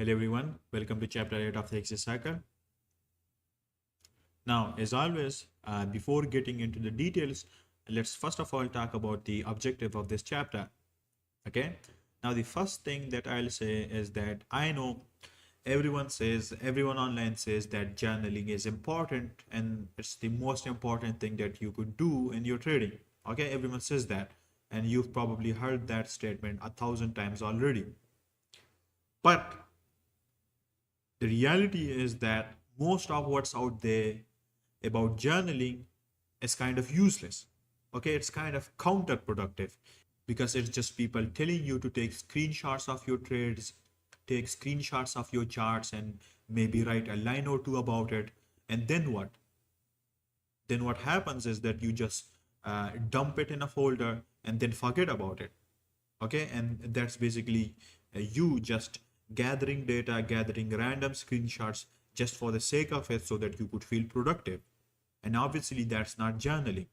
Hello everyone, welcome to chapter 8 of the Exit Cycle. Now, as always, before getting into the details, let's first of all talk about the objective of this chapter. Okay, now the first thing that I'll say is that I know everyone online says that journaling is important and it's the most important thing that you could do in your trading. Okay, everyone says that, and you've probably heard that statement 1,000 times already. But the reality is that most of what's out there about journaling is kind of useless. Okay, it's kind of counterproductive because it's just people telling you to take screenshots of your trades, take screenshots of your charts, and maybe write a line or two about it. And then what? Then what happens is that you just dump it in a folder and then forget about it. Okay, and that's basically you just gathering data, gathering random screenshots just for the sake of it so that you could feel productive. And obviously that's not journaling.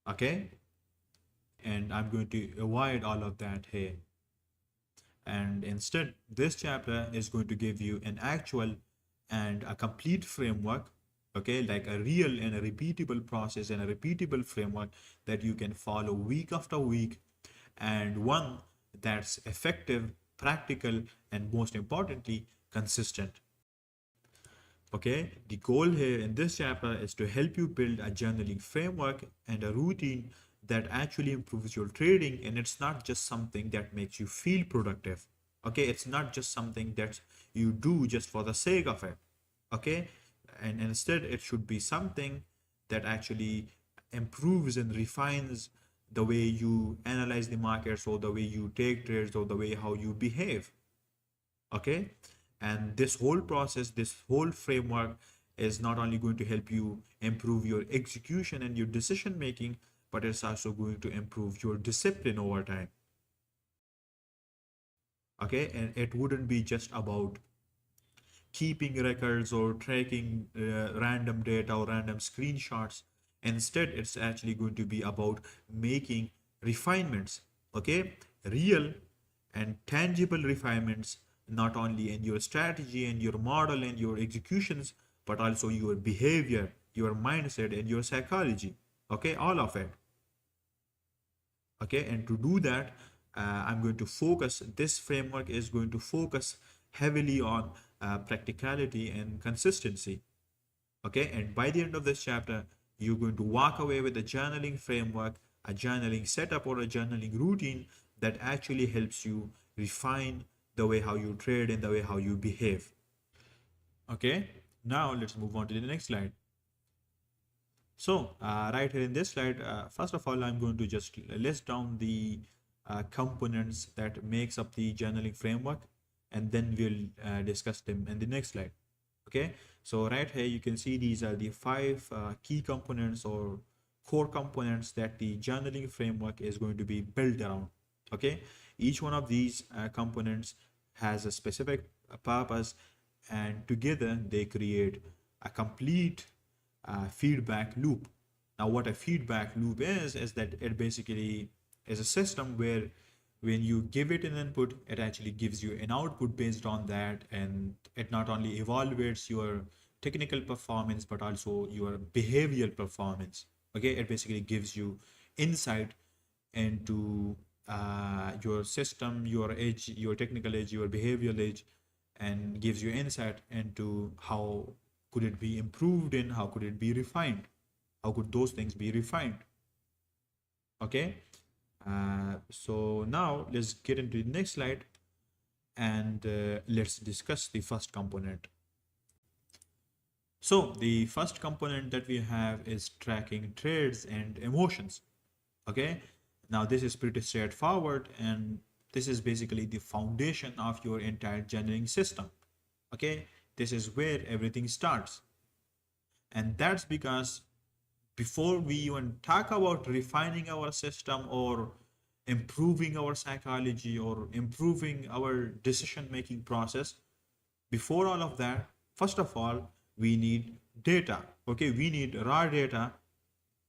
Okay, and I'm going to avoid all of that here. And instead, this chapter is going to give you an actual and a complete framework, okay, like a real and a repeatable process and a repeatable framework that you can follow week after week, and one that's effective, practical, and most importantly, consistent. Okay, the goal here in this chapter is to help you build a journaling framework and a routine that actually improves your trading, and it's not just something that makes you feel productive. Okay, it's not just something that you do just for the sake of it. Okay, and instead it should be something that actually improves and refines the way you analyze the markets or the way you take trades or the way how you behave. Okay, and this whole process, this whole framework is not only going to help you improve your execution and your decision making, but it's also going to improve your discipline over time. Okay, and it wouldn't be just about keeping records or tracking random data or random screenshots. Instead, it's actually going to be about making refinements, okay, real and tangible refinements, not only in your strategy and your model and your executions, but also your behavior, your mindset, and your psychology. Okay, all of it. Okay, and to do that, I'm going to focus, this framework is going to focus heavily on practicality and consistency. Okay, and by the end of this chapter, you're going to walk away with a journaling framework, a journaling setup, or a journaling routine that actually helps you refine the way how you trade and the way how you behave. Okay, now let's move on to the next slide. So right here in this slide, first of all, I'm going to just list down the components that makes up the journaling framework, and then we'll discuss them in the next slide. Okay, so right here you can see these are the five key components or core components that the journaling framework is going to be built around. Okay, each one of these components has a specific purpose, and together they create a complete feedback loop. Now, what a feedback loop is that it basically is a system where when you give it an input, it actually gives you an output based on that, and it not only evaluates your technical performance but also your behavioral performance. Okay, it basically gives you insight into your system, your edge, your technical edge, your behavioral edge, and gives you insight into how could it be improved and how could it be refined, how could those things be refined. Okay, so now let's get into the next slide, and let's discuss the first component. So the first component that we have is tracking trades and emotions. Okay, now this is pretty straightforward, and this is basically the foundation of your entire journaling system. Okay, this is where everything starts, and that's because before we even talk about refining our system or improving our psychology or improving our decision making process, before all of that, first of all, we need data. Okay, we need raw data,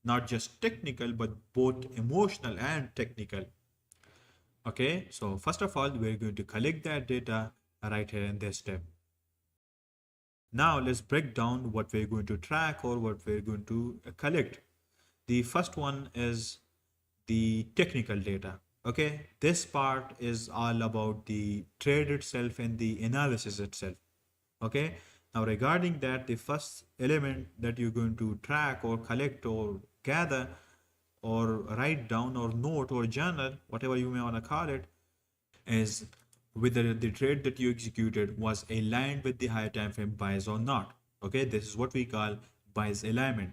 not just technical, but both emotional and technical. Okay, so first of all, we're going to collect that data, right here in this step. Now let's break down what we're going to track or what we're going to collect. The first one is the technical data. Okay, this part is all about the trade itself and the analysis itself. Okay, now regarding that, the first element that you're going to track or collect or gather or write down or note or journal, whatever you may want to call it, is whether the trade that you executed was aligned with the higher time frame bias or not. Okay, this is what we call bias alignment.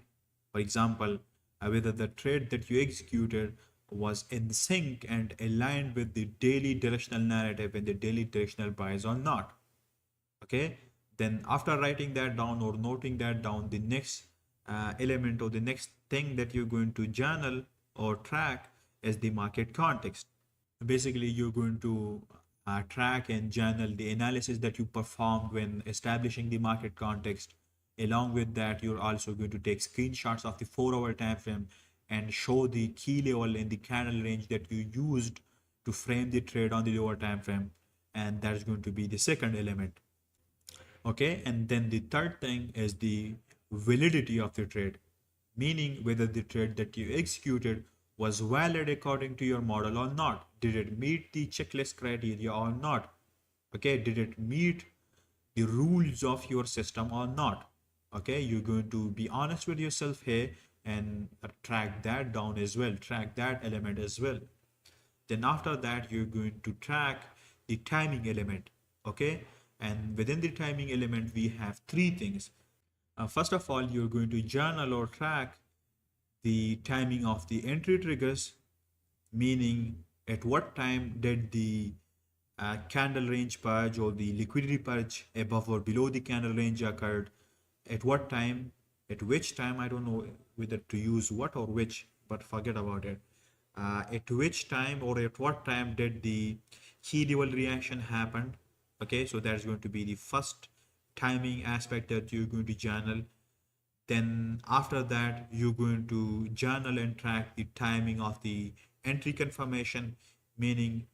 For example, whether the trade that you executed was in sync and aligned with the daily directional narrative and the daily directional bias or not. Okay, then after writing that down or noting that down, the next element or the next thing that you're going to journal or track is the market context. Basically, you're going to track and journal the analysis that you performed when establishing the market context. Along with that, you're also going to take screenshots of the 4 hour time frame and show the key level in the candle range that you used to frame the trade on the lower time frame. And that's going to be the second element. Okay, and then the third thing is the validity of the trade, meaning whether the trade that you executed was valid according to your model or not. Did it meet the checklist criteria or not? Okay, did it meet the rules of your system or not? Okay, you're going to be honest with yourself here and track that down as well, track that element as well. Then after that, you're going to track the timing element. Okay, and within the timing element, we have three things. First of all, you're going to journal or track the timing of the entry triggers, meaning at what time did the candle range purge or the liquidity purge above or below the candle range occurred, at what time, at which time, I don't know whether to use what or which, but forget about it. At which time or at what time did the key level reaction happen? Okay, so that's going to be the first timing aspect that you're going to journal. Then after that, you're going to journal and track the timing of the entry confirmation, meaning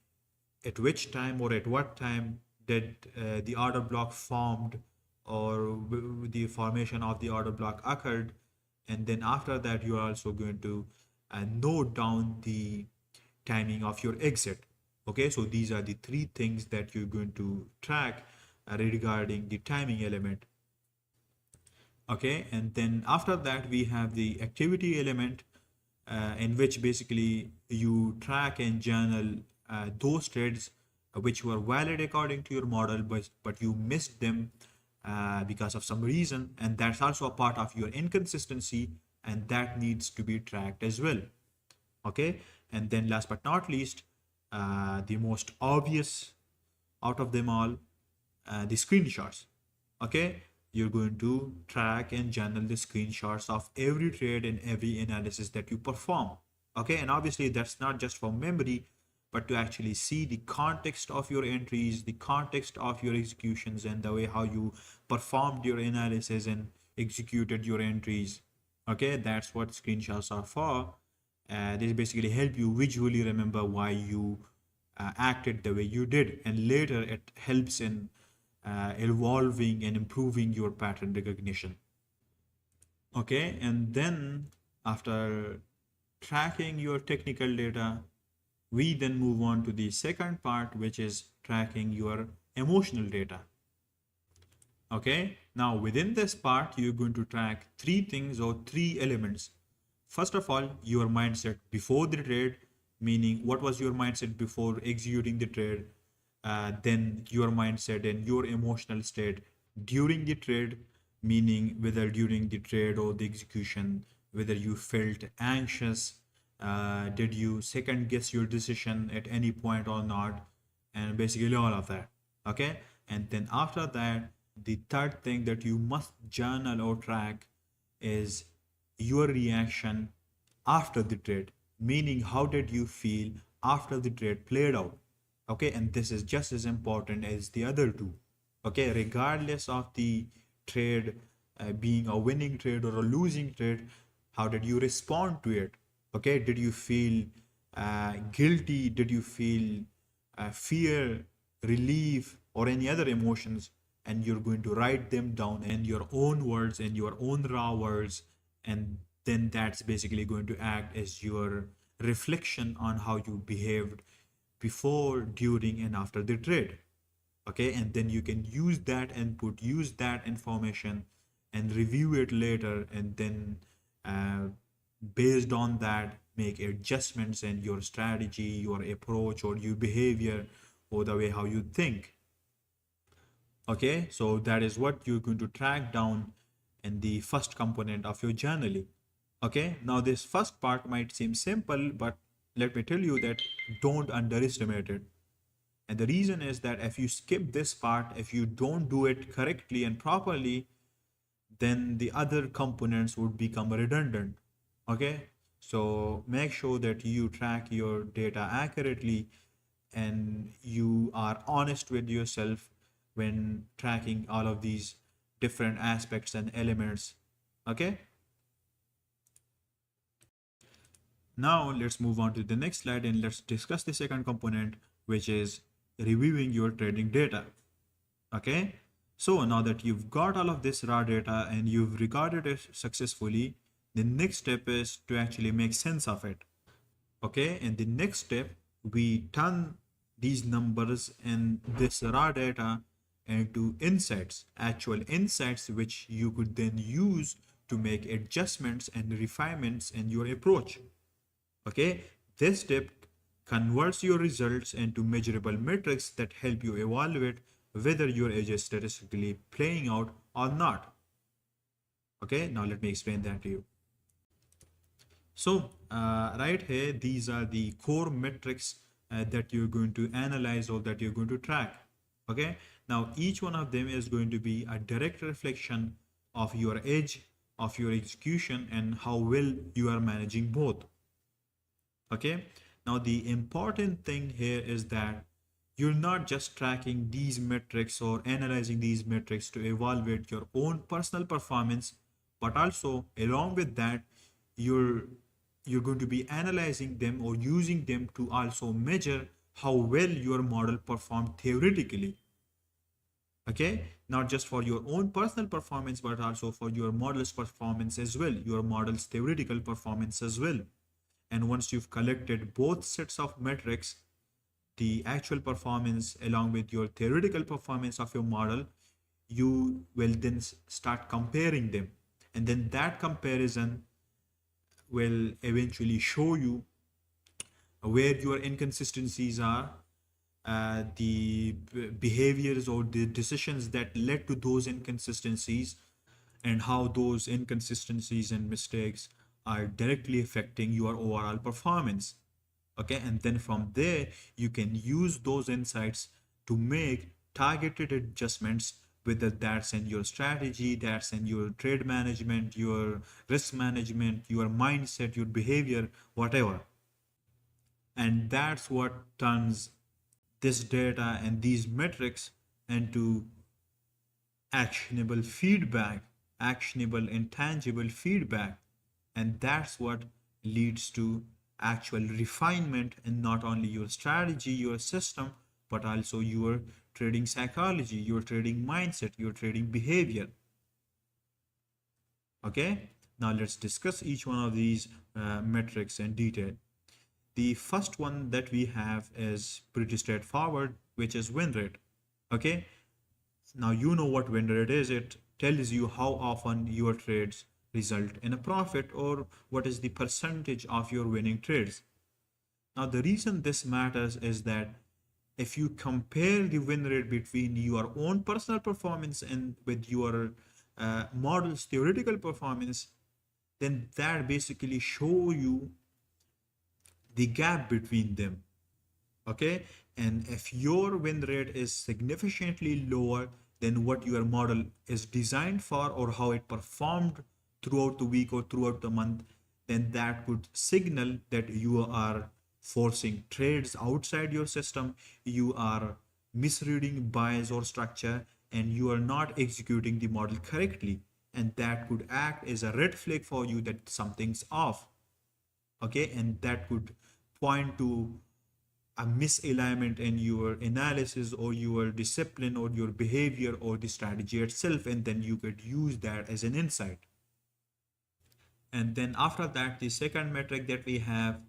at which time or at what time did the order block formed or the formation of the order block occurred. And then after that, you're also going to note down the timing of your exit. Okay, so these are the three things that you're going to track regarding the timing element. Okay, and then after that we have the activity element, in which basically you track and journal those trades which were valid according to your model, but you missed them because of some reason, and that's also a part of your inconsistency, and that needs to be tracked as well. Okay, and then last but not least, the most obvious out of them all, the screenshots. Okay, you're going to track and journal the screenshots of every trade and every analysis that you perform. Okay, and obviously that's not just for memory, but to actually see the context of your entries, the context of your executions, and the way how you performed your analysis and executed your entries. Okay, that's what screenshots are for. They basically help you visually remember why you acted the way you did, and later it helps in evolving and improving your pattern recognition. Okay, and then after tracking your technical data, we then move on to the second part, which is tracking your emotional data. Okay, now within this part, you're going to track three things or three elements. First of all, your mindset before the trade, meaning what was your mindset before executing the trade, then your mindset and your emotional state during the trade, meaning whether during the trade or the execution, whether you felt anxious, did you second guess your decision at any point or not, and basically all of that. Okay, and then after that, the third thing that you must journal or track is your reaction after the trade, meaning how did you feel after the trade played out. Okay, and this is just as important as the other two. Okay, regardless of the trade being a winning trade or a losing trade, how did you respond to it? Okay, did you feel guilty? Did you feel fear? relief, or any other emotions, and you're going to write them down in your own words, in your own raw words, and then that's basically going to act as your reflection on how you behaved before, during, and after the trade. Okay, and then you can use that input, use that information, and review it later, and then uh, based on that make adjustments in your strategy, your approach, or your behavior, or the way how you think. Okay, so that is what you're going to track down in the first component of your journaling. Okay, now this first part might seem simple, but let me tell you that don't underestimate it. And the reason is that if you skip this part, if you don't do it correctly and properly, then the other components would become redundant. Okay, so make sure that you track your data accurately and you are honest with yourself when tracking all of these different aspects and elements. Okay, now let's move on to the next slide and let's discuss the second component, which is reviewing your trading data. Okay, so now that you've got all of this raw data and you've recorded it successfully, the next step is to actually make sense of it. Okay, and the next step, we turn these numbers and this raw data into insights, actual insights, which you could then use to make adjustments and refinements in your approach. Okay, this step converts your results into measurable metrics that help you evaluate whether your edge is statistically playing out or not. Okay, now let me explain that to you. So right here, these are the core metrics that you're going to analyze or that you're going to track. Okay, now each one of them is going to be a direct reflection of your edge, of your execution, and how well you are managing both. Okay, now the important thing here is that you're not just tracking these metrics or analyzing these metrics to evaluate your own personal performance, but also along with that, you're you're going to be analyzing them or using them to also measure how well your model performed theoretically. Okay, not just for your own personal performance, but also for your model's performance as well, your model's theoretical performance as well. And once you've collected both sets of metrics, the actual performance along with your theoretical performance of your model, you will then start comparing them. And then that comparison will eventually show you where your inconsistencies are, the behaviors or the decisions that led to those inconsistencies, and how those inconsistencies and mistakes are directly affecting your overall performance. Okay, and then from there you can use those insights to make targeted adjustments, whether that's in your strategy, that's in your trade management, your risk management, your mindset, your behavior, whatever. And that's what turns this data and these metrics into actionable feedback, actionable intangible feedback. And that's what leads to actual refinement in not only your strategy, your system, but also your trading psychology, your trading mindset, your trading behavior. Okay, now let's discuss each one of these metrics in detail. The first one that we have is pretty straightforward, which is win rate. Okay, now you know what win rate is. It tells you how often your trades result in a profit, or what is the percentage of your winning trades. Now the reason this matters is that if you compare the win rate between your own personal performance and with your model's theoretical performance, then that basically show you the gap between them. Okay, and if your win rate is significantly lower than what your model is designed for, or how it performed throughout the week or throughout the month, then that could signal that you are forcing trades outside your system, you are misreading bias or structure, and you are not executing the model correctly, and that could act as a red flag for you that something's off. Okay, and that could point to a misalignment in your analysis or your discipline or your behavior or the strategy itself, and then you could use that as an insight. And then after that, the second metric that we have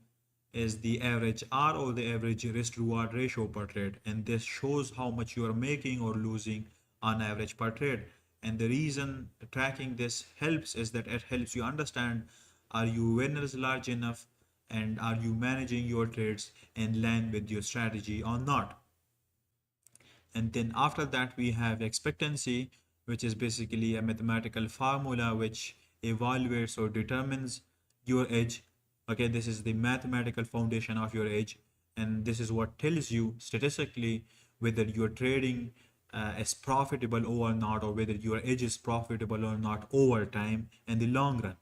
is the average R, or the average risk reward ratio per trade. And this shows how much you are making or losing on average per trade. And the reason tracking this helps is that it helps you understand, are your winners large enough, and are you managing your trades in line with your strategy or not. And then after that, we have expectancy, which is basically a mathematical formula which evaluates or determines your edge. Okay, this is the mathematical foundation of your edge. And this is what tells you statistically whether you're trading is profitable or not, or whether your edge is profitable or not over time in the long run.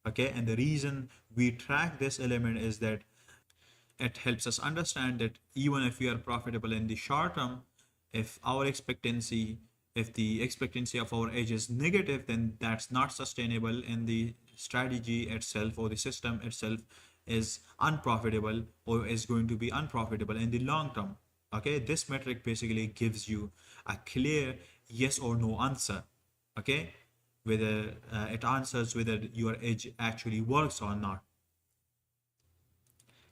Okay, and the reason we track this element is that it helps us understand that even if we are profitable in the short term, if our expectancy, if the expectancy of our edge is negative, then that's not sustainable, and the strategy itself or the system itself is unprofitable or is going to be unprofitable in the long term. Okay, this metric basically gives you a clear yes or no answer. Okay, whether it answers whether your edge actually works or not.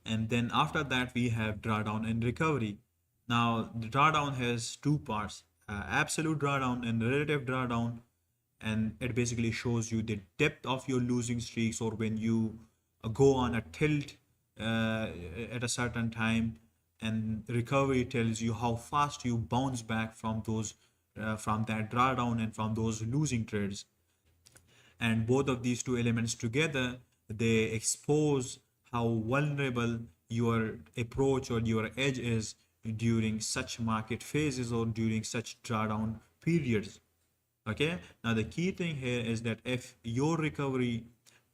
And then after that, we have drawdown and recovery. Now, the drawdown has two parts, absolute drawdown and relative drawdown. And it basically shows you the depth of your losing streaks, or when you go on a tilt at a certain time. And recovery tells you how fast you bounce back from those, from that drawdown and from those losing trades. And both of these two elements together, they expose how vulnerable your approach or your edge is during such market phases or during such drawdown periods. Okay, now the key thing here is that if your recovery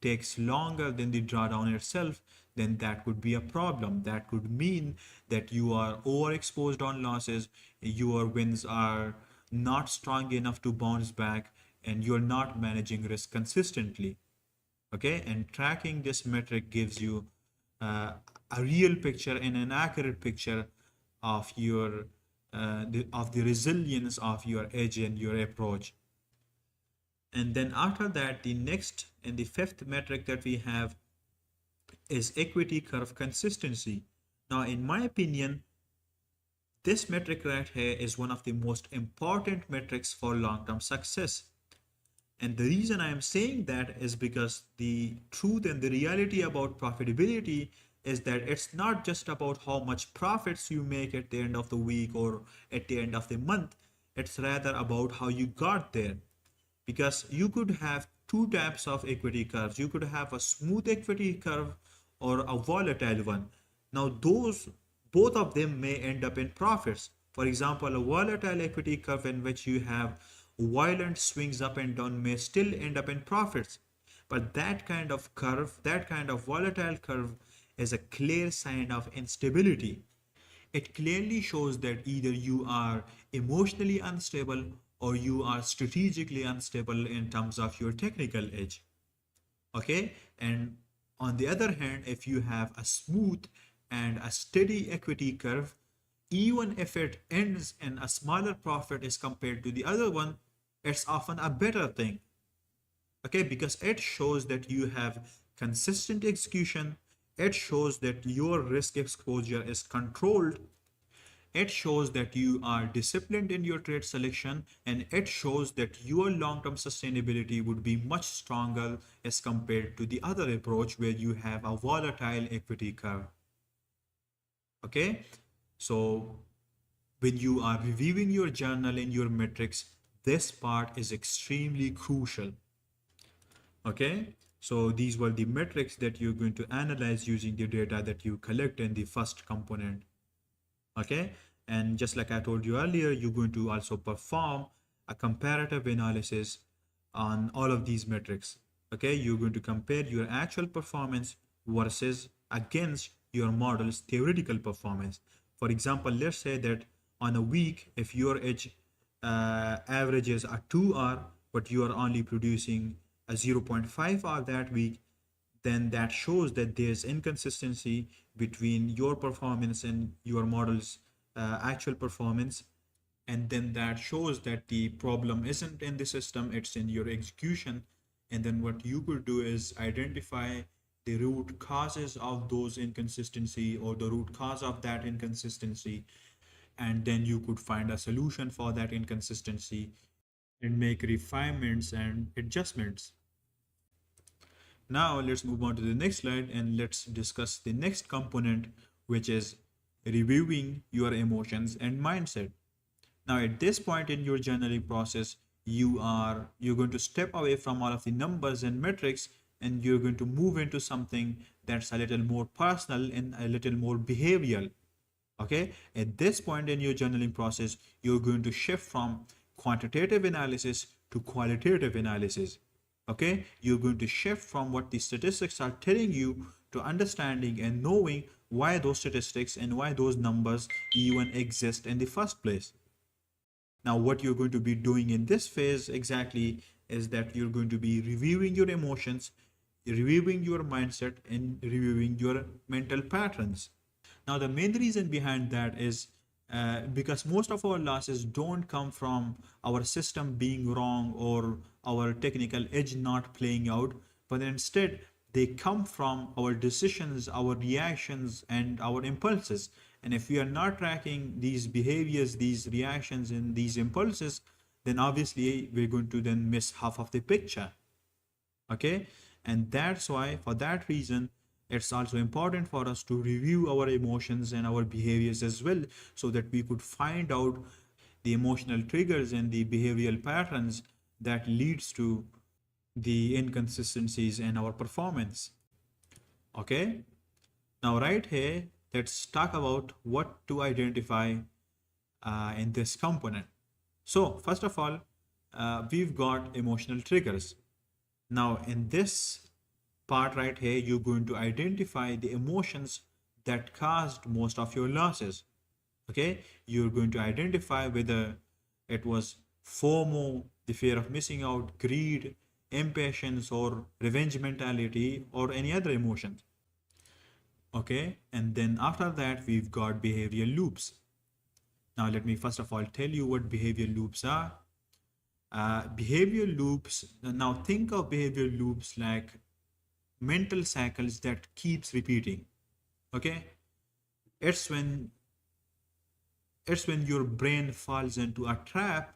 takes longer than the drawdown itself, then that could be a problem. That could mean that you are overexposed on losses, your wins are not strong enough to bounce back, and you're not managing risk consistently. Okay, and tracking this metric gives you uh, a real picture and an accurate picture of your of the resilience of your edge and your approach. And then after that, the next and the fifth metric that we have is equity curve consistency. Now, in my opinion, this metric right here is one of the most important metrics for long-term success. And the reason I am saying that is because the truth and the reality about profitability is that it's not just about how much profits you make at the end of the week or at the end of the month. It's rather about how you got there. Because you could have two types of equity curves. You could have a smooth equity curve or a volatile one. Now, those both of them may end up in profits. For example, a volatile equity curve in which you have violent swings up and down may still end up in profits. But that kind of curve, that kind of volatile curve, is a clear sign of instability. It clearly shows that either you are emotionally unstable or you are strategically unstable in terms of your technical edge. Okay, and on the other hand, if you have a smooth and a steady equity curve, even if it ends in a smaller profit as compared to the other one, it's often a better thing. Okay, because it shows that you have consistent execution, it shows that your risk exposure is controlled, it shows that you are disciplined in your trade selection, and it shows that your long-term sustainability would be much stronger as compared to the other approach where you have a volatile equity curve. Okay, so when you are reviewing your journal and your metrics, this part is extremely crucial. Okay, so these were the metrics that you're going to analyze using the data that you collect in the first component. Okay, and just like I told you earlier, you're going to also perform a comparative analysis on all of these metrics. Okay, you're going to compare your actual performance versus against your model's theoretical performance. For example, let's say that on a week, if your edge averages a 2R, but you are only producing a 0.5R that week, then that shows that there's inconsistency between your performance and your model's actual performance. And then that shows that the problem isn't in the system, it's in your execution. And then what you could do is identify the root causes of those inconsistency, or the root cause of that inconsistency, and then you could find a solution for that inconsistency and make refinements and adjustments. Now let's move on to the next slide and let's discuss the next component, which is reviewing your emotions and mindset. Now at this point in your journaling process, you're going to step away from all of the numbers and metrics, and you're going to move into something that's a little more personal and a little more behavioral. Okay, at this point in your journaling process, you're going to shift from quantitative analysis to qualitative analysis. Okay, you're going to shift from what the statistics are telling you to understanding and knowing why those statistics and why those numbers even exist in the first place. Now what you're going to be doing in this phase exactly is that you're going to be reviewing your emotions, reviewing your mindset, and reviewing your mental patterns. Now, the main reason behind that is because most of our losses don't come from our system being wrong or our technical edge not playing out, but instead they come from our decisions, our reactions, and our impulses. And if we are not tracking these behaviors, these reactions, and these impulses, then obviously we're going to then miss half of the picture. Okay, and that's why, for that reason, it's also important for us to review our emotions and our behaviors as well, so that we could find out the emotional triggers and the behavioral patterns that leads to the inconsistencies in our performance. Okay, now right here, let's talk about what to identify in this component. So first of all, we've got emotional triggers. Now in this part right here, you're going to identify the emotions that caused most of your losses. Okay, you're going to identify whether it was FOMO, the fear of missing out, greed, impatience, or revenge mentality, or any other emotions. Okay, and then after that, we've got behavioral loops. Now, let me first of all tell you what behavioral loops are. Behavioral loops, now think of behavioral loops like mental cycles that keeps repeating. Okay, it's when your brain falls into a trap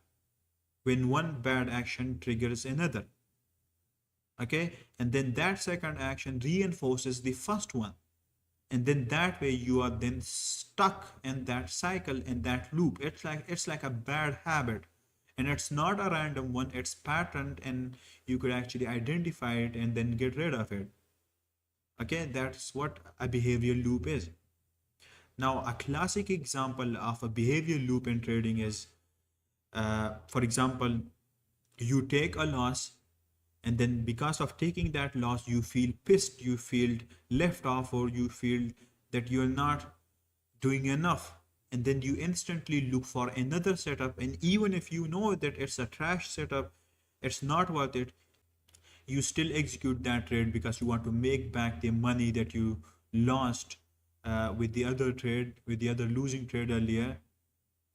when one bad action triggers another. Okay, and then that second action reinforces the first one, and then that way you are then stuck in that cycle, in that loop. It's like a bad habit, and it's not a random one, it's patterned, and you could actually identify it and then get rid of it. Okay, that's what a behavioral loop is. Now, a classic example of a behavioral loop in trading is, for example, you take a loss, and then because of taking that loss, you feel pissed, you feel left off, or you feel that you're not doing enough. And then you instantly look for another setup. And even if you know that it's a trash setup, it's not worth it, you still execute that trade because you want to make back the money that you lost with the other trade, with the other losing trade earlier.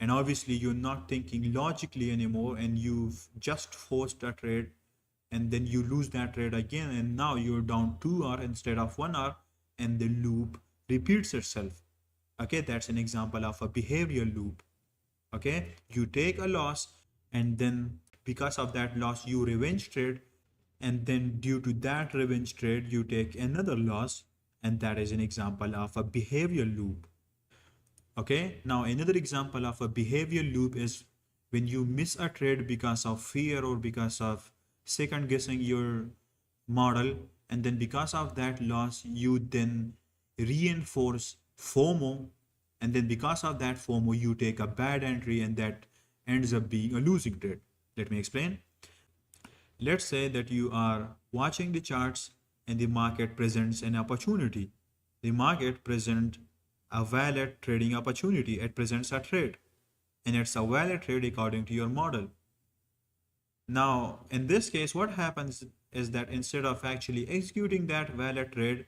And obviously you're not thinking logically anymore, and you've just forced a trade, and then you lose that trade again, and now you're down 2 hours instead of 1 hour, and the loop repeats itself. Okay, that's an example of a behavioral loop. Okay, you take a loss, and then because of that loss you revenge trade, and then due to that revenge trade you take another loss, and that is an example of a behavioral loop. Okay, now another example of a behavioral loop is when you miss a trade because of fear or because of second guessing your model, and then because of that loss you then reinforce FOMO, and then because of that FOMO you take a bad entry, and that ends up being a losing trade. Let me explain. Let's say that you are watching the charts and the market presents an opportunity. The market presents a valid trading opportunity. It presents a trade, and it's a valid trade according to your model. Now, in this case, what happens? is that instead of actually executing that valid trade,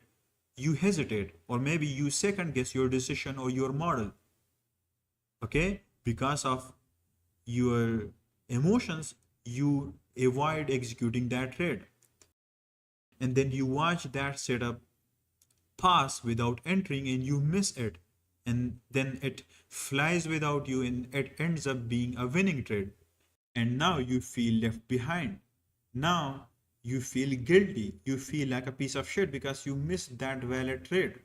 you hesitate, or maybe you second guess your decision or your model. Okay, because of your emotions, you avoid executing that trade, and then you watch that setup pass without entering and you miss it, and then it flies without you and it ends up being a winning trade, and now you feel left behind. Now you feel guilty, you feel like a piece of shit because you missed that valid trade.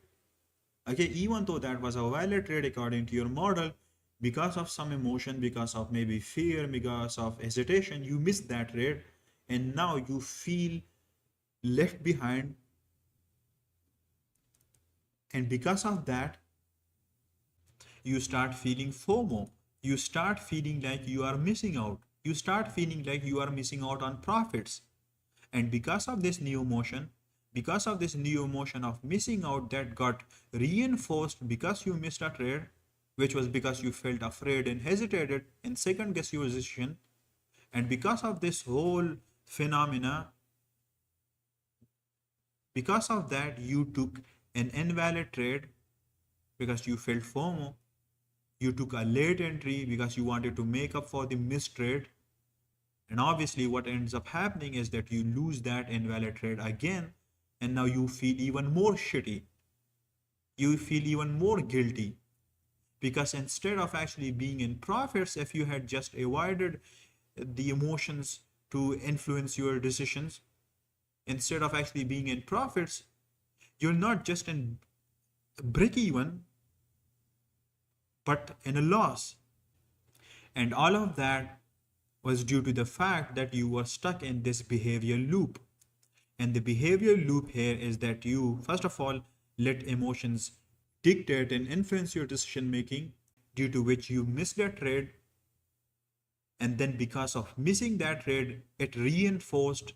Okay, even though that was a valid trade according to your model, because of some emotion, because of maybe fear, because of hesitation, you missed that trade, and now you feel left behind, and because of that you start feeling FOMO. You start feeling like you are missing out. You start feeling like you are missing out on profits. And because of this new emotion, because of this new emotion of missing out that got reinforced because you missed a trade, which was because you felt afraid and hesitated and second guess your decision. And because of this whole phenomena, because of that, you took an invalid trade because you felt FOMO. You took a late entry because you wanted to make up for the missed trade. And obviously what ends up happening is that you lose that invalid trade again, and now you feel even more shitty. You feel even more guilty because instead of actually being in profits, if you had just avoided the emotions to influence your decisions, instead of actually being in profits, you're not just in break even, but in a loss. And all of that was due to the fact that you were stuck in this behavior loop. And the behavior loop here is that you, first of all, let emotions dictate and influence your decision making, due to which you miss that trade. And then because of missing that trade, it reinforced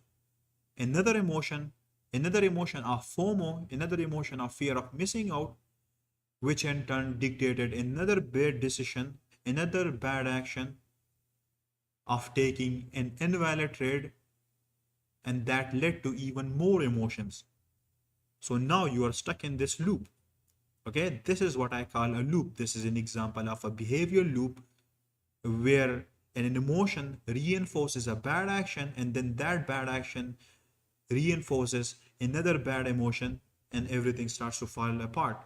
another emotion of FOMO, another emotion of fear of missing out, which in turn dictated another bad decision, another bad action of taking an invalid trade, and that led to even more emotions. So now you are stuck in this loop. Okay, this is what I call a loop. This is an example of a behavior loop where an emotion reinforces a bad action, and then that bad action reinforces another bad emotion, and everything starts to fall apart.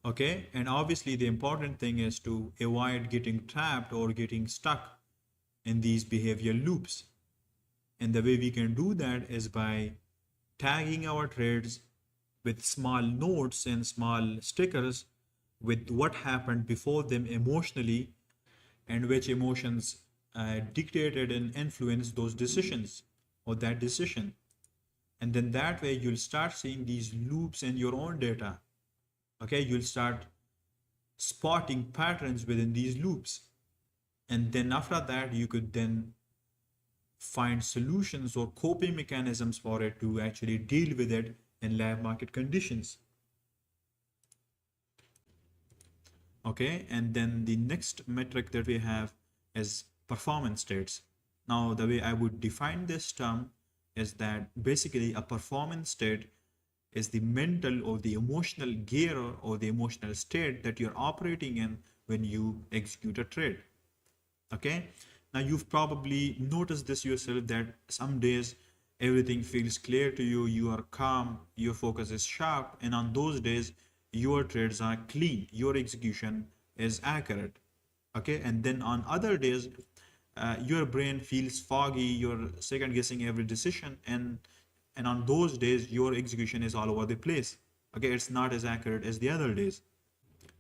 Okay, and obviously the important thing is to avoid getting trapped or getting stuck in these behavior loops. And the way we can do that is by tagging our trades with small notes and small stickers with what happened before them emotionally, and which emotions dictated and influenced those decisions or that decision. And then that way you'll start seeing these loops in your own data. Okay, you'll start spotting patterns within these loops. And then after that, you could then find solutions or coping mechanisms for it to actually deal with it in live market conditions. Okay, and then the next metric that we have is performance states. Now, the way I would define this term is that basically a performance state is the mental or the emotional gear or the emotional state that you're operating in when you execute a trade. Okay, now you've probably noticed this yourself, that some days everything feels clear to you, you are calm, your focus is sharp, and on those days your trades are clean, your execution is accurate. Okay, and then on other days your brain feels foggy, you're second guessing every decision, and on those days your execution is all over the place. Okay, it's not as accurate as the other days.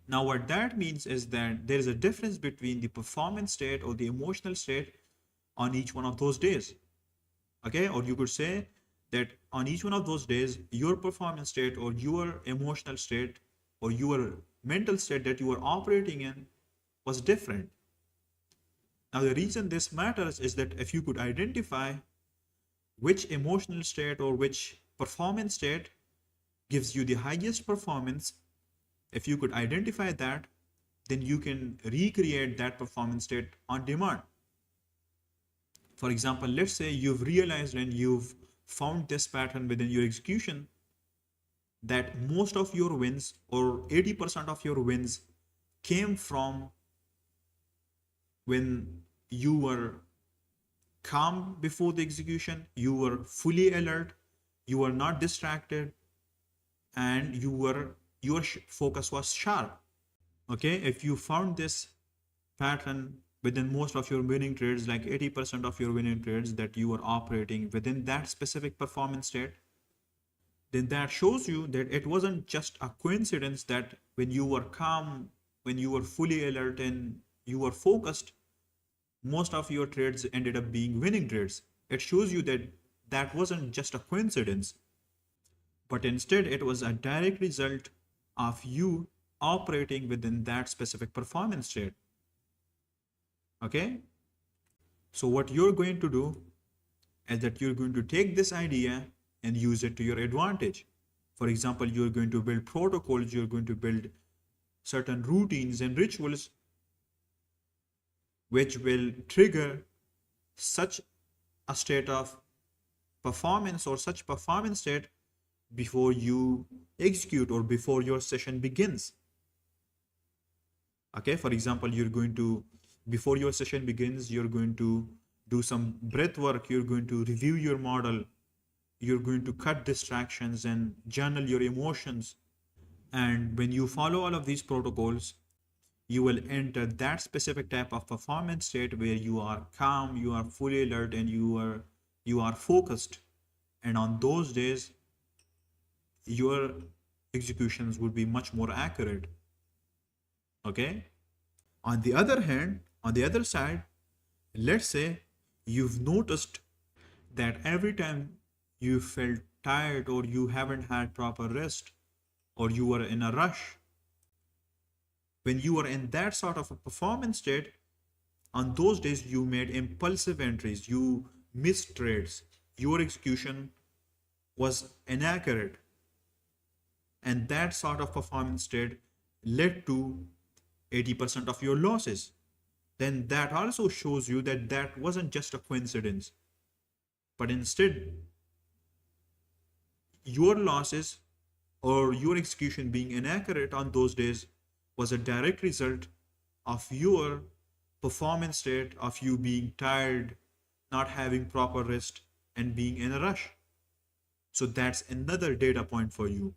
Now what that means is that there is a difference between the performance state or the emotional state on each one of those days. Okay, or you could say that on each one of those days your performance state or your emotional state or your mental state that you were operating in was different. Now the reason this matters is that if you could identify which emotional state or which performance state gives you the highest performance, if you could identify that, then you can recreate that performance state on demand. For example, let's say you've realized and you've found this pattern within your execution, that most of your wins or 80% of your wins came from when you were calm before the execution, you were fully alert, you were not distracted, and your focus was sharp. Okay, if you found this pattern within most of your winning trades, like 80% of your winning trades, that you are operating within that specific performance state, then that shows you that it wasn't just a coincidence that when you were calm, when you were fully alert and you were focused, most of your trades ended up being winning trades. It shows you that that wasn't just a coincidence, but instead it was a direct result of you operating within that specific performance state. Okay? So what you're going to do is that you're going to take this idea and use it to your advantage. For example, you're going to build protocols, you're going to build certain routines and rituals which will trigger such a state of performance or such performance state before you execute or before your session begins. Okay, for example, you're going to, before your session begins, you're going to do some breath work, you're going to review your model, you're going to cut distractions and journal your emotions. And when you follow all of these protocols, you will enter that specific type of performance state where you are calm, you are fully alert, and you are focused. And on those days, your executions would be much more accurate. Okay? On the other hand, on the other side, let's say you've noticed that every time you felt tired or you haven't had proper rest or you were in a rush, when you were in that sort of a performance state, on those days you made impulsive entries, you missed trades, your execution was inaccurate, and that sort of performance state led to 80% of your losses. Then that also shows you that that wasn't just a coincidence, but instead your losses or your execution being inaccurate on those days was a direct result of your performance state, of you being tired, not having proper rest, and being in a rush. So that's another data point for you.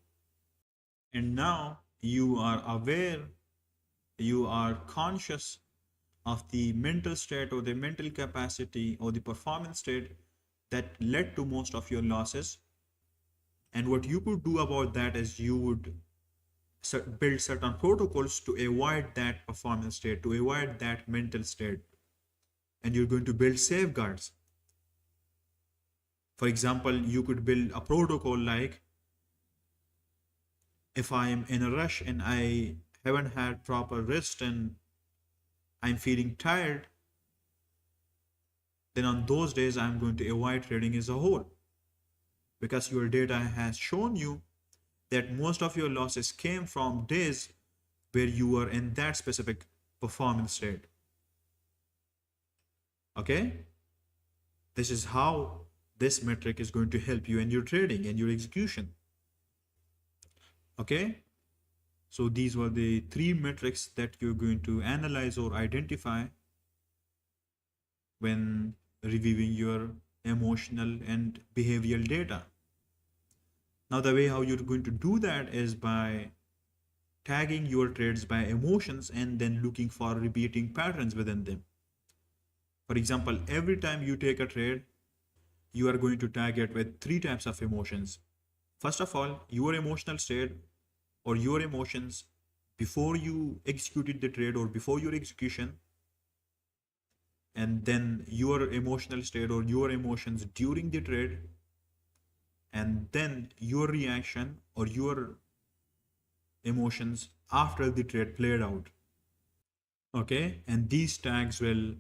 And now you are aware, you are conscious of the mental state or the mental capacity or the performance state that led to most of your losses. And what you could do about that is you would build certain protocols to avoid that performance state, to avoid that mental state. And you're going to build safeguards. For example, you could build a protocol like, if I am in a rush and I haven't had proper rest and I'm feeling tired, then on those days I'm going to avoid trading as a whole. Because your data has shown you that most of your losses came from days where you were in that specific performance state. Okay? This is how this metric is going to help you in your trading and your execution. Okay? So these were the 3 metrics that you're going to analyze or identify when reviewing your emotional and behavioral data. Now, the way how you're going to do that is by tagging your trades by emotions and then looking for repeating patterns within them. For example, every time you take a trade, you are going to tag it with 3 types of emotions. First of all, your emotional state or your emotions before you executed the trade or before your execution, and then your emotional state or your emotions during the trade, and then your reaction or your emotions after the trade played out. Okay, and these tags will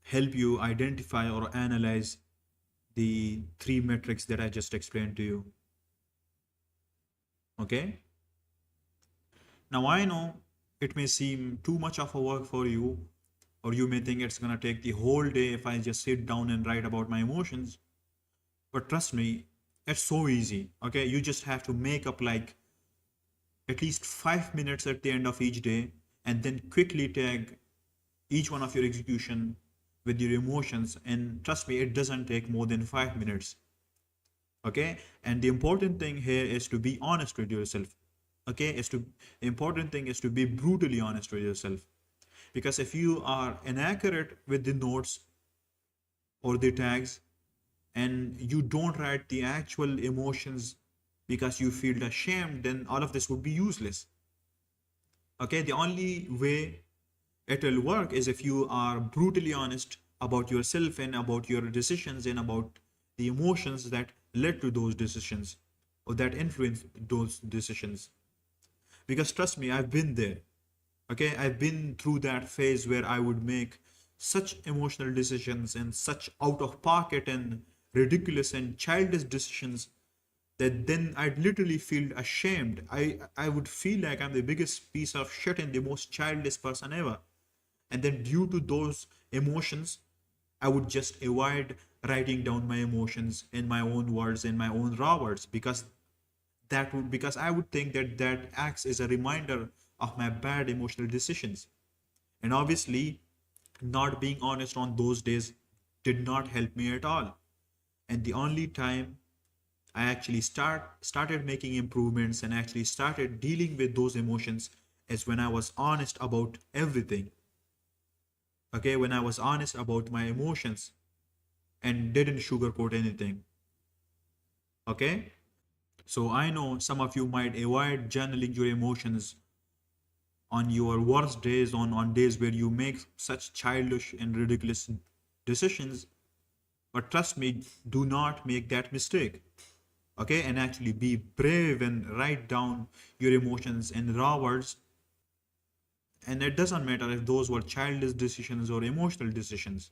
help you identify or analyze the 3 metrics that I just explained to you. Okay, now I know it may seem too much of a work for you, or you may think it's going to take the whole day if I just sit down and write about my emotions. But trust me, it's so easy. Okay, you just have to make up like at least 5 minutes at the end of each day, and then quickly tag each one of your execution with your emotions. And trust me, it doesn't take more than 5 minutes. Okay, and the important thing here is to be honest with yourself. Okay, is to the important thing is to be brutally honest with yourself, because if you are inaccurate with the notes or the tags, and you don't write the actual emotions because you feel ashamed, then all of this would be useless. Okay, the only way it will work is if you are brutally honest about yourself and about your decisions and about the emotions that led to those decisions or that influenced those decisions. Because trust me, I've been there. Okay, I've been through that phase where I would make such emotional decisions and such out of pocket and ridiculous and childish decisions that then I'd literally feel ashamed. I would feel like I'm the biggest piece of shit and the most childish person ever. And then due to those emotions, I would just avoid writing down my emotions in my own words, in my own raw words, because I would think that that acts as a reminder of my bad emotional decisions. And obviously, not being honest on those days did not help me at all. And the only time I actually started making improvements and actually started dealing with those emotions is when I was honest about everything. Okay, when I was honest about my emotions and didn't sugarcoat anything. Okay, so I know some of you might avoid journaling your emotions on your worst days, on days where you make such childish and ridiculous decisions. But trust me, do not make that mistake. Okay, and actually be brave and write down your emotions in raw words. And it doesn't matter if those were childish decisions or emotional decisions.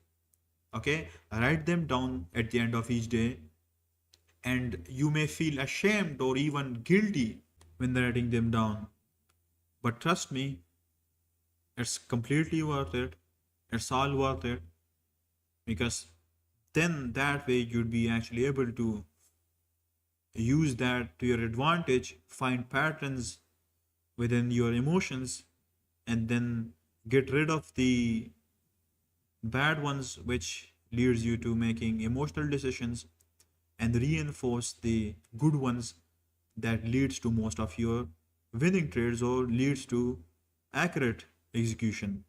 Okay, write them down at the end of each day, and you may feel ashamed or even guilty when writing them down. But trust me, it's completely worth it. It's all worth it, because then that way you'd be actually able to use that to your advantage, find patterns within your emotions, and then get rid of the bad ones which leads you to making emotional decisions, and reinforce the good ones that leads to most of your winning trades or leads to accurate execution.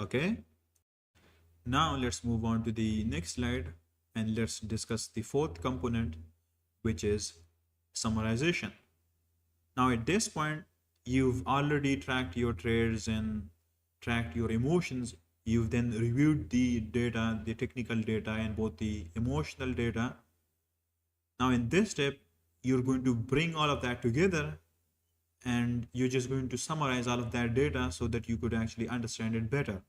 Okay, now let's move on to the next slide, and let's discuss the fourth component, which is summarization. Now at this point, you've already tracked your trades and tracked your emotions. You've then reviewed the data, the technical data, and both the emotional data. Now in this step, you're going to bring all of that together, and you're just going to summarize all of that data so that you could actually understand it better.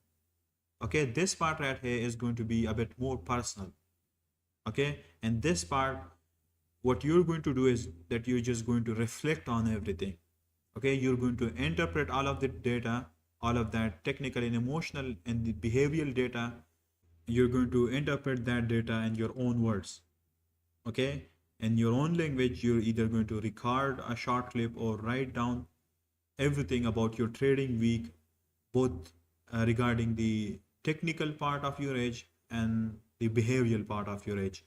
Okay, this part right here is going to be a bit more personal. Okay, and this part, what you're going to do is that you're just going to reflect on everything. Okay, you're going to interpret all of the data, all of that technical and emotional and the behavioral data. You're going to interpret that data in your own words. Okay, in your own language, you're either going to record a short clip or write down everything about your trading week, both regarding the technical part of your edge and the behavioral part of your edge.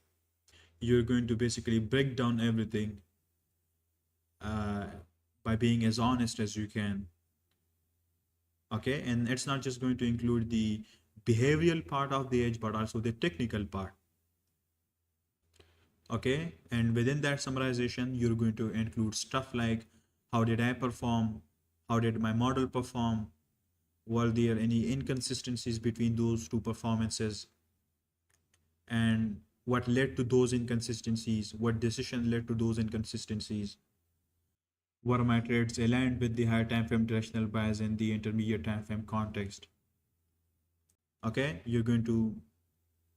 You're going to basically break down everything uh, by being as honest as you can. Okay, and it's not just going to include the behavioral part of the edge, but also the technical part. Okay, and within that summarization, you're going to include stuff like how did I perform, how did my model perform, were there any inconsistencies between those two performances, and what led to those inconsistencies, what decision led to those inconsistencies, were my trades aligned with the higher time frame directional bias in the intermediate time frame context. Okay, you're going to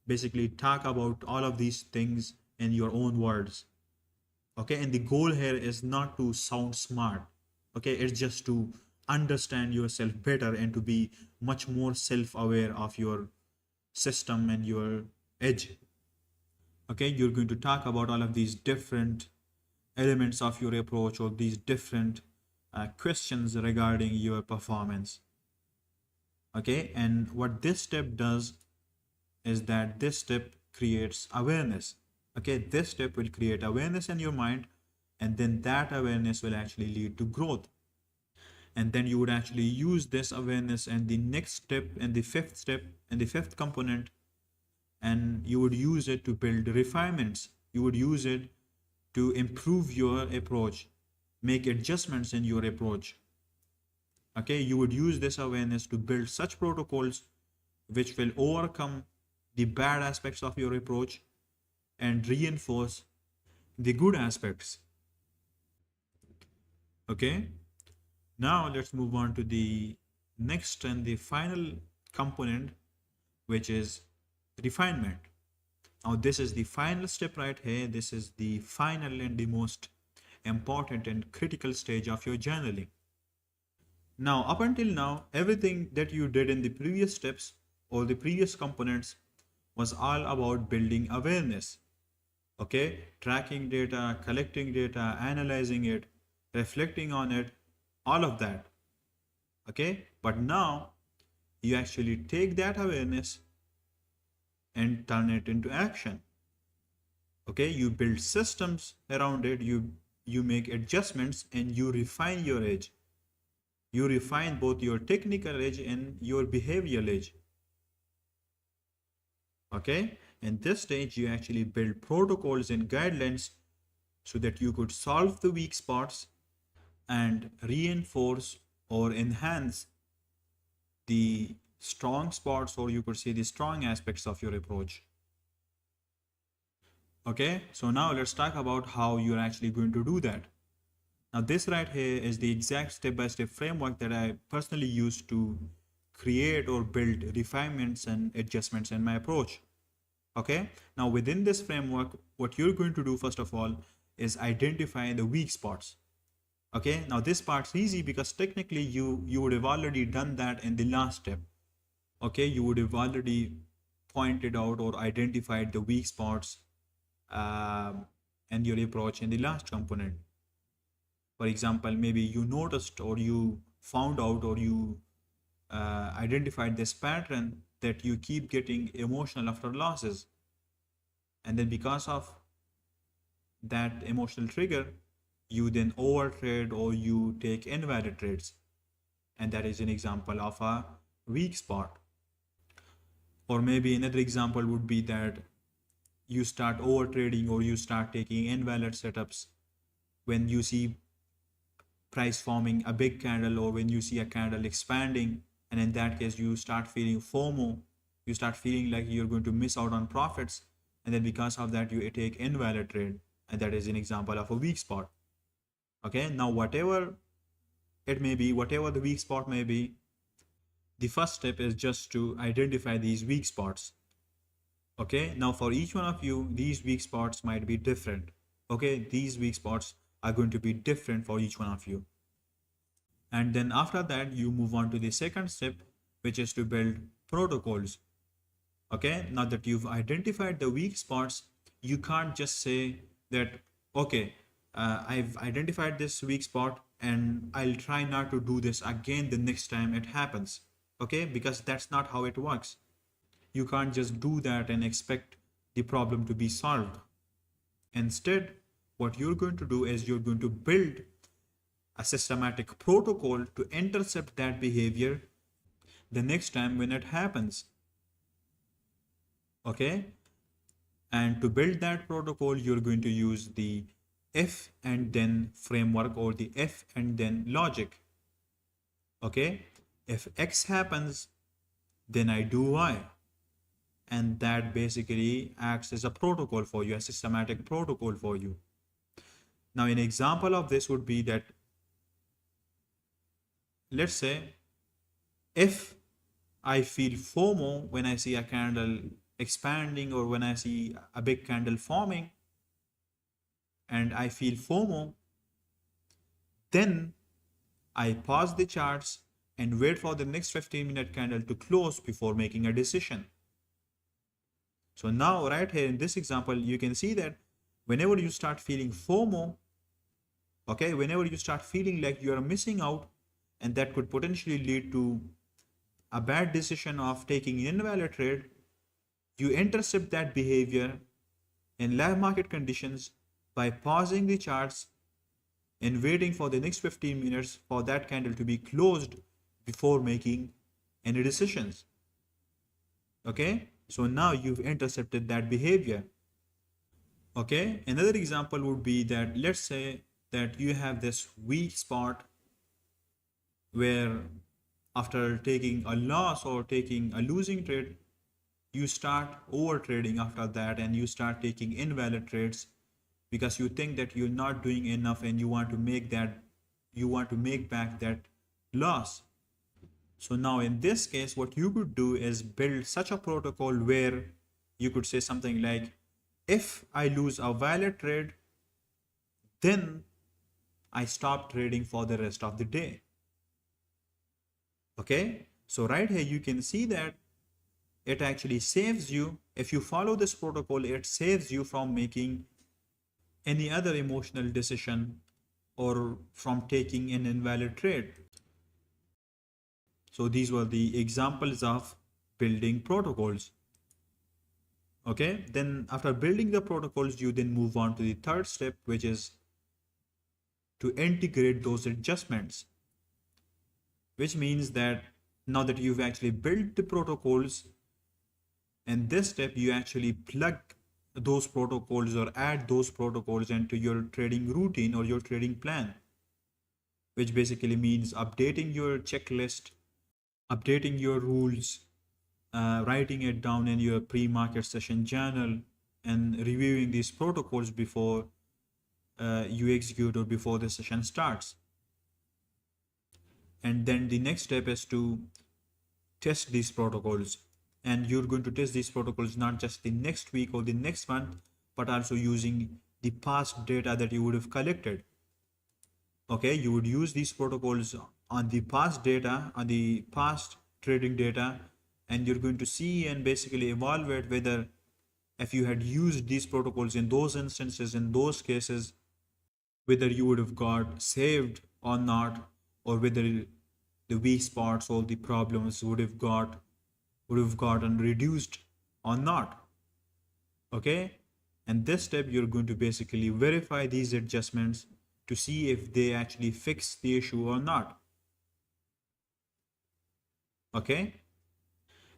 basically talk about all of these things in your own words. Okay, and the goal here is not to sound smart. Okay, it's just to understand yourself better and to be much more self-aware of your system and your edge. Okay, you're going to talk about all of these different elements of your approach or these different questions regarding your performance. Okay, and what this step does is that this step creates awareness. Okay, this step will create awareness in your mind, and then that awareness will actually lead to growth. And then you would actually use this awareness and the next step and the fifth step and the fifth component, and you would use it to build refinements. You would use it to improve your approach, make adjustments in your approach. Okay, you would use this awareness to build such protocols which will overcome the bad aspects of your approach and reinforce the good aspects. Okay, now let's move on to the next and the final component, which is refinement. Now, this is the final step right here. This is the final and the most important and critical stage of your journaling. Now, up until now, everything that you did in the previous steps or the previous components was all about building awareness. Okay, tracking data, collecting data, analyzing it, reflecting on it, all of that. Okay, but now you actually take that awareness and turn it into action. Okay, you build systems around it, you make adjustments, and you refine your edge. You refine both your technical edge and your behavioral edge. Okay, in this stage you actually build protocols and guidelines so that you could solve the weak spots and reinforce or enhance the strong spots, or you could say the strong aspects of your approach. Okay, so now let's talk about how you're actually going to do that. Now, this right here is the exact step-by-step framework that I personally use to create or build refinements and adjustments in my approach. Okay, now within this framework, what you're going to do first of all is identify the weak spots. Okay, now this part's easy because technically you would have already done that in the last step. Okay, you would have already pointed out or identified the weak spots and your approach in the last component. For example, maybe you noticed or you found out or you identified this pattern that you keep getting emotional after losses, and then because of that emotional trigger you then overtrade or you take invalid trades, and that is an example of a weak spot. Or maybe another example would be that you start overtrading or you start taking invalid setups when you see price forming a big candle or when you see a candle expanding, and in that case you start feeling FOMO, you start feeling like you're going to miss out on profits, and then because of that you take invalid trade, and that is an example of a weak spot. Okay, now whatever it may be, whatever the weak spot may be, the first step is just to identify these weak spots. Okay, now for each one of you these weak spots might be different. Okay, these weak spots are going to be different for each one of you. And then after that you move on to the second step, which is to build protocols. Okay, now that you've identified the weak spots, you can't just say that, okay, I've identified this weak spot and I'll try not to do this again the next time it happens. Okay, because that's not how it works. You can't just do that and expect the problem to be solved. Instead, what you're going to do is you're going to build a systematic protocol to intercept that behavior the next time when it happens. Okay, and to build that protocol you're going to use the if and then framework or the if and then logic. Okay, if X happens then I do Y, and that basically acts as a protocol for you, a systematic protocol for you. Now an example of this would be that, let's say, if I feel FOMO when I see a candle expanding or when I see a big candle forming, and I feel FOMO, then I pause the charts and wait for the next 15-minute candle to close before making a decision. So now right here in this example, you can see that whenever you start feeling FOMO, okay, whenever you start feeling like you are missing out, and that could potentially lead to a bad decision of taking an invalid trade, you intercept that behavior in live market conditions by pausing the charts and waiting for the next 15 minutes for that candle to be closed before making any decisions. Okay, so now you've intercepted that behavior. Okay, another example would be that let's say that you have this weak spot where after taking a loss or taking a losing trade, you start over trading after that and you start taking invalid trades because you think that you're not doing enough and you want to make back that loss. So now in this case, what you could do is build such a protocol where you could say something like, if I lose a valid trade, then I stop trading for the rest of the day. Okay, so right here you can see that it actually saves you. If you follow this protocol, it saves you from making any other emotional decision or from taking an invalid trade. So these were the examples of building protocols. Okay, then after building the protocols, you then move on to the third step, which is to integrate those adjustments, which means that now that you've actually built the protocols, in this step you actually plug those protocols or add those protocols into your trading routine or your trading plan, which basically means updating your checklist, updating your rules, writing it down in your pre-market session journal, and reviewing these protocols before you execute or before the session starts. And then the next step is to test these protocols, and you're going to test these protocols not just the next week or the next month, but also using the past data that you would have collected. Okay, you would use these protocols on the past data, on the past trading data, and you're going to see and basically evaluate whether if you had used these protocols in those instances, in those cases, whether you would have got saved or not, or whether the weak spots or the problems would have gotten reduced or not. Okay, and this step you're going to basically verify these adjustments to see if they actually fix the issue or not. Okay,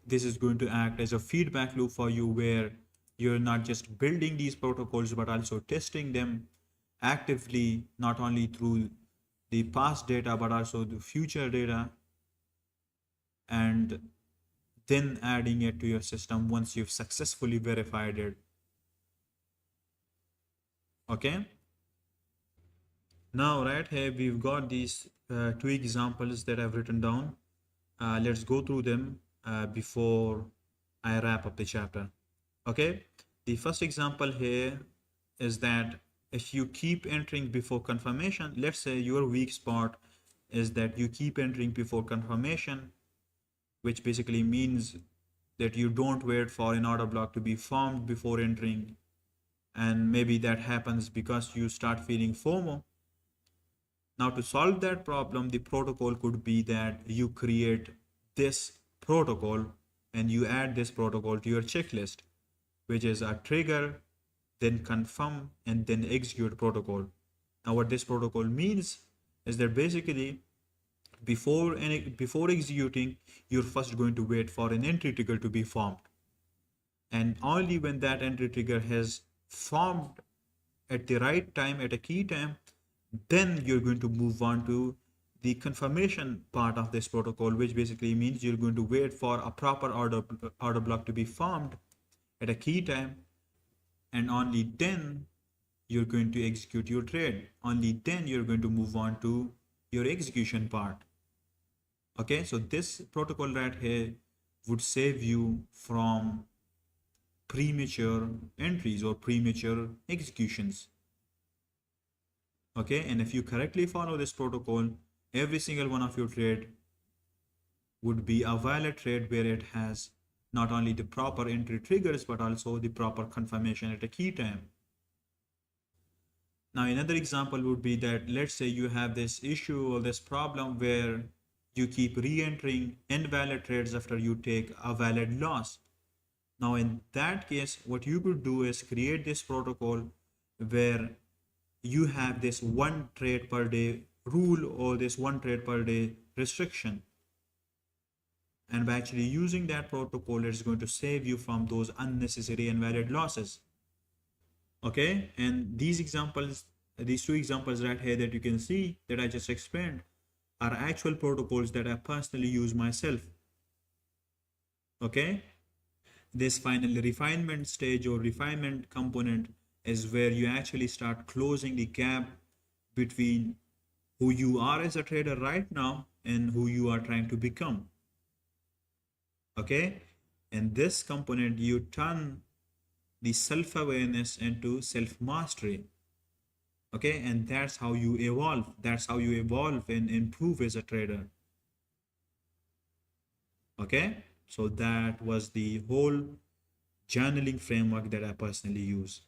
this is going to act as a feedback loop for you where you're not just building these protocols but also testing them actively, not only through the past data but also the future data, and then adding it to your system once you've successfully verified it. Okay, now right here we've got these two examples that I've written down. Let's go through them before I wrap up the chapter. Okay, the first example here is that if you keep entering before confirmation, let's say your weak spot is that you keep entering before confirmation, which basically means that you don't wait for an order block to be formed before entering, and maybe that happens because you start feeling FOMO. Now to solve that problem, the protocol could be that you create this protocol and you add this protocol to your checklist, which is a trigger, then confirm, and then execute protocol. Now what this protocol means is that basically before executing, you're first going to wait for an entry trigger to be formed. And only when that entry trigger has formed at the right time, at a key time, then you're going to move on to the confirmation part of this protocol, which basically means you're going to wait for a proper order block to be formed at a key time, and only then you're going to execute your trade. Only then you're going to move on to your execution part. Okay, so this protocol right here would save you from premature entries or premature executions. Okay, and if you correctly follow this protocol, every single one of your trade would be a valid trade where it has not only the proper entry triggers, but also the proper confirmation at a key time. Now, another example would be that let's say you have this issue or this problem where you keep re-entering invalid trades after you take a valid loss. Now, in that case, what you could do is create this protocol where you have this one trade per day rule or this one trade per day restriction. And by actually using that protocol, it's going to save you from those unnecessary invalid losses. Okay, and these two examples right here that you can see that I just explained are actual protocols that I personally use myself. Okay, this final refinement stage or refinement component is where you actually start closing the gap between who you are as a trader right now and who you are trying to become. Okay, in this component you turn the self-awareness into self-mastery. Okay, and that's how you evolve, that's how you evolve and improve as a trader. Okay, so that was the whole journaling framework that I personally use.